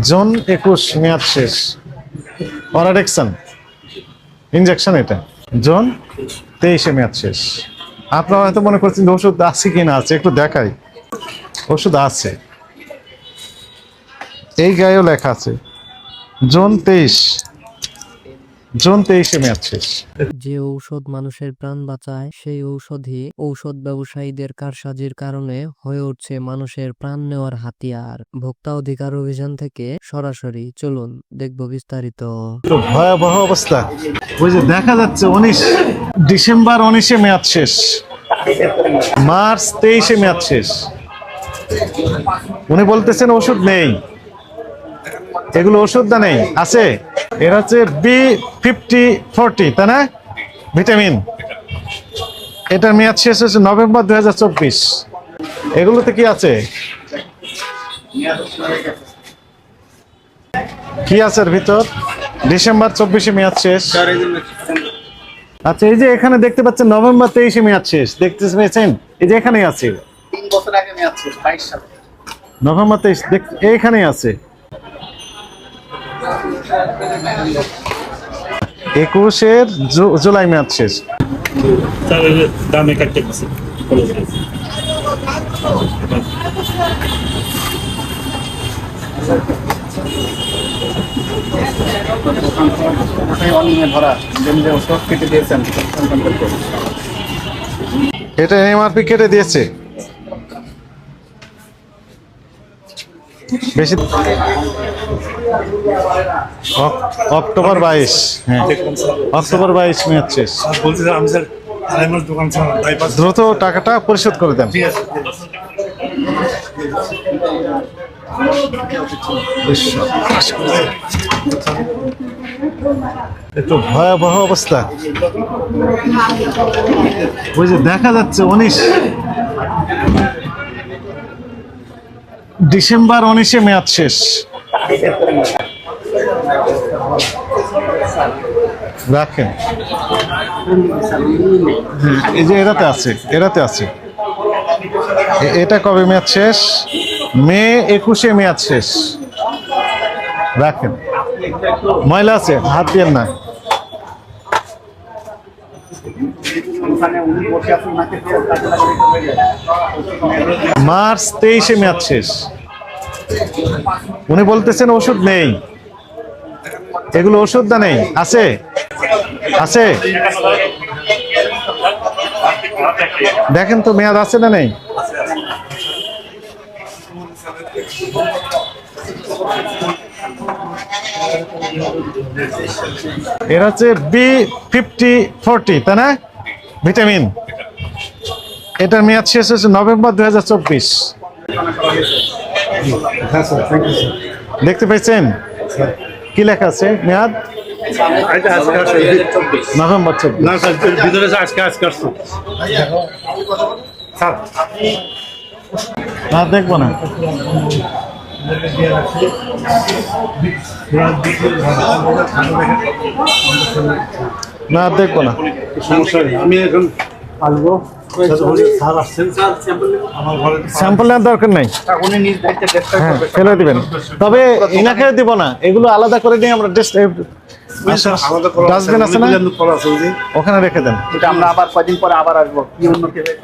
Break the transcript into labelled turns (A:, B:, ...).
A: June 21 মেয়াদ শেষ। অরাডেক্সন injection, এটা জুন 23-এ মেয়াদ শেষ। আপনারা হয়তো মনে করছেন ওষুধ আছে কিনা, আছে একটু দেখাই। ওষুধ আছে, এই গায়েও লেখা আছে জুন 23-এ মেয়াদ শেষ।
B: যে ঔষধ মানুষের প্রাণ বাঁচায়, সেই ঔষধই ঔষধ ব্যবসায়ীদের কারসাজির কারণে হয়ে উঠছে মানুষের প্রাণ নেওয়ার হাতিয়ার। ভোক্তা অধিকার অভিযান থেকে সরাসরি চলুন দেখব বিস্তারিত।
A: তো ভয়াবহ অবস্থা। ওই যে দেখা যাচ্ছে ডিসেম্বর 19-এ মেয়াদ শেষ, মার্চ 23-এ মেয়াদ শেষ। উনি বলতেছেন ওষুধ নেই, এগুলো ওষুধ না নেই, আছে। এর হচ্ছে B5040, তাই না, ভিটামিন। এটার মেয়াদ শেষ হচ্ছে নভেম্বর 2024। এগুলোতে কি আছে, কি আছে এর ভিতর? ডিসেম্বর 24-এ মেয়াদ শেষ। আচ্ছা, এই যে এখানে দেখতে পাচ্ছেন নভেম্বর 23-এ মেয়াদ শেষ, দেখতে পেয়েছেন? এই যে এখানেই আছে,
C: 3 বছর আগে মেয়াদ শেষ, 22 সালে।
A: নভেম্বর 23 এইখানেই আছে। 21-এর জুলাই মেয়াদ শেষ।
D: দামে কাটতে পারছে।
C: অনিয়মে ধরা, জমিতে ওষুধ কেটে দিয়েছেন।
A: এটা এমআরপি কেটে দিয়েছে বেশি। অক্টোবর 22, হ্যাঁ, অক্টোবর 22 মেয়াদ শেষ।
D: বলতে আমি স্যার আড়াই মাস দোকান চালান, বাইপাস।
A: দ্রুত টাকাটা পরিশোধ করে দেন।
D: ঠিক আছে।
A: একটু ভয়াবহ অবস্থা। ওই যে দেখা যাচ্ছে ডিসেম্বর 19-এ মেয়াদ শেষ। রাখেন, এই যে এরাতে আছে। এটা কবে মেয়াদ শেষ? মে 21-এ মেয়াদ শেষ। রাখেন, ময়লা আছে, হাত দিয়েন না। মার্চ 23-এ মেয়াদ শেষ। উনি বলতেছেন ওষুধ নেই, এগুলো ওষুধ না নেই, আছে। দেখেন তো মেয়াদ আছে না নেই। এর হচ্ছে B5040, তাই না, ভিটামিন। এটার মেয়াদ শেষ হচ্ছে নভেম্বর 2024। দেখতে পেয়েছেন কি লেখা আছে? মেয়াদ নভেম্বর 24।
D: না স্যার, ভিতরে আজকে আসছে স্যার।
A: না, দেখবো না। না, দেখবো না।
D: সমস্যা নেই, আমি এখন আসবো। স্যার আসছেন, আমার ঘরে
A: স্যাম্পল নেওয়ার দরকার নাই,
C: উনি নিজ দায়িত্বে চেষ্টা
A: হ্যাঁ,
C: করবেন।
A: ফেলে দিবেন। তবে ইনাকে দিব না, এগুলো আলাদা করে নিয়ে আমরা
D: আমাদের
A: ডাস্টবিন আছে না,
D: করা আছে,
A: ওখানে রেখে দেন।
C: এটা আমরা আবার কয়দিন পরে আবার আসবো, কি উন্নতি হয়েছে।